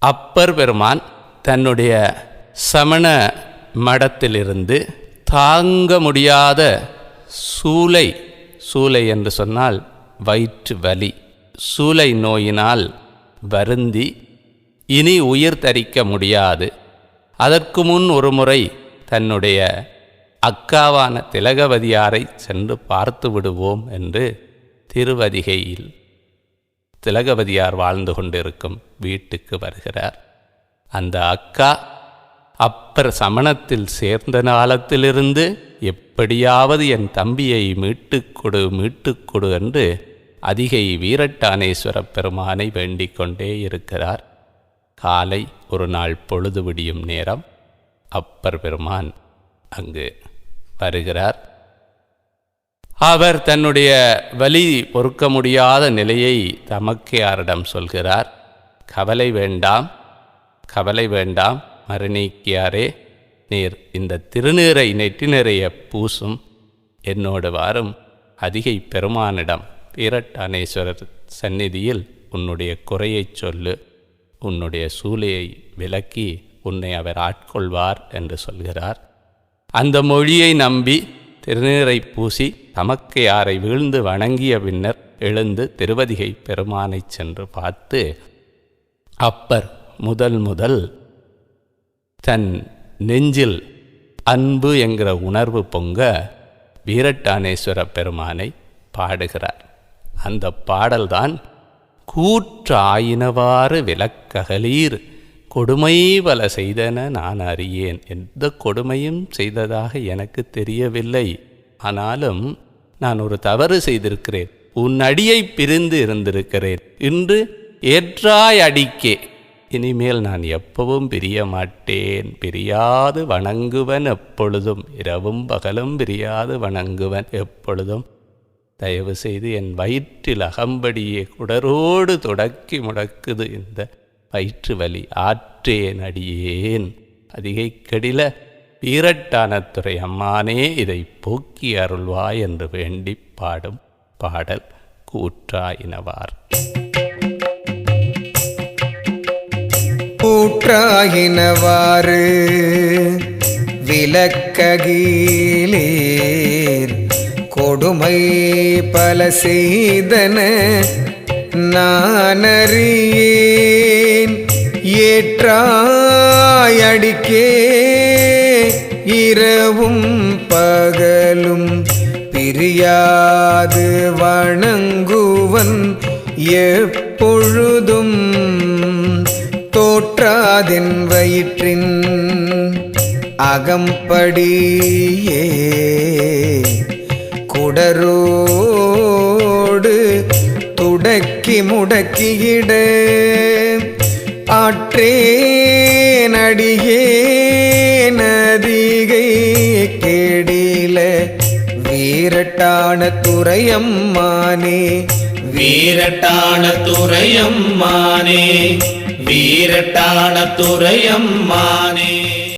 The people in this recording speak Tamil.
அப்பர் பெருமான் தன்னுடைய சமண மடத்திலிருந்து தாங்க முடியாத சூலை என்று சொன்னால் வயிற்று வலி, சூலை நோயினால் வருந்தி இனி உயிர் தரிக்க முடியாது. அதற்கு முன் ஒரு முறை தன்னுடைய அக்காவான திலகவதியாரை சென்று பார்த்து விடுவோம் என்று திருவதிகையில் திலகவதியார் வாழ்ந்து கொண்டிருக்கும் வீட்டுக்கு வருகிறார். அந்த அக்கா அப்பர் சமணத்தில் சேர்ந்த காலத்திலிருந்து எப்படியாவது என் தம்பியை மீட்டுக்கொடு என்று அதிகை வீரட்டானேஸ்வர பெருமானை வேண்டிக் கொண்டே இருக்கிறார். காலை ஒரு நாள் பொழுது விடியும் நேரம் அப்பர் பெருமான் அங்கு வருகிறார். அவர் தன்னுடைய வலி பொறுக்க முடியாத நிலையை தமக்கையாரிடம் சொல்கிறார். கவலை வேண்டாம் மருநீக்கியாரே, நீர் இந்த திருநீரை நெற்றி நிறைய பூசும், என்னோடு வாரும் அதிகை பெருமானிடம் வீரட்டானேஸ்வரர் சந்நிதியில் உன்னுடைய குறையை சொல்லு, உன்னுடைய சூளையை விலக்கி உன்னை அவர் ஆட்கொள்வார் என்று சொல்கிறார். அந்த மொழியை நம்பி திருநீரை பூசி தமக்கையாரை வீழ்ந்து வணங்கிய பின்னர் எழுந்து திருவதிகை பெருமானை சென்று பார்த்து அப்பர் முதல் தன் நெஞ்சில் அன்பு என்கிற உணர்வு பொங்க வீரட்டானேஸ்வர பெருமானை பாடுகிறார். அந்த பாடல்தான் கூற்றாயினவாறு விலக்ககலீர் கொடுமை பல செய்தன நான் அறியேன். எந்த கொடுமையும் செய்ததாக எனக்கு தெரியவில்லை, ஆனாலும் நான் ஒரு தவறு செய்திருக்கிறேன், உன் அடியை பிரிந்து இருந்திருக்கிறேன், இன்று ஏற்றாய் அடிக்கே, இனிமேல் நான் எப்பவும் பிரிய மாட்டேன், பிரியாது வணங்குவன் எப்பொழுதும், இரவும் பகலும் பிரியாது வணங்குவன் எப்பொழுதும், தயவு செய்து என் வயிற்றில் அகம்படியே குடரோடு தொடக்கி முடக்குது இந்த வயிற்று வலி, ஆற்றேன் அடியேன் அதிகை கெடில வீரட்டானத்துறை அம்மானே இதை போக்கி அருள்வாய் என்று வேண்டி பாடும் பாடல் கூற்றாயினவார். கூற்றாயினவாறு விலக்ககீலேர் கொடுமை பல செய்தன நான் அறியேன். ஏற்றாயடிக்கே இரவும் பகலும் பிரியாது வணங்குவன் எப்பொழுதும். தோற்றாதென் வயிற்றின் அகம்படியே குடரோடு துடக்கி முடக்கியிட ஆற்றேன் அடியேன் அதிகை கெடில வீரட்டான துறையம்மானே, வீரட்டான துறையம்மானே, வீரட்டான துறையம்மானே.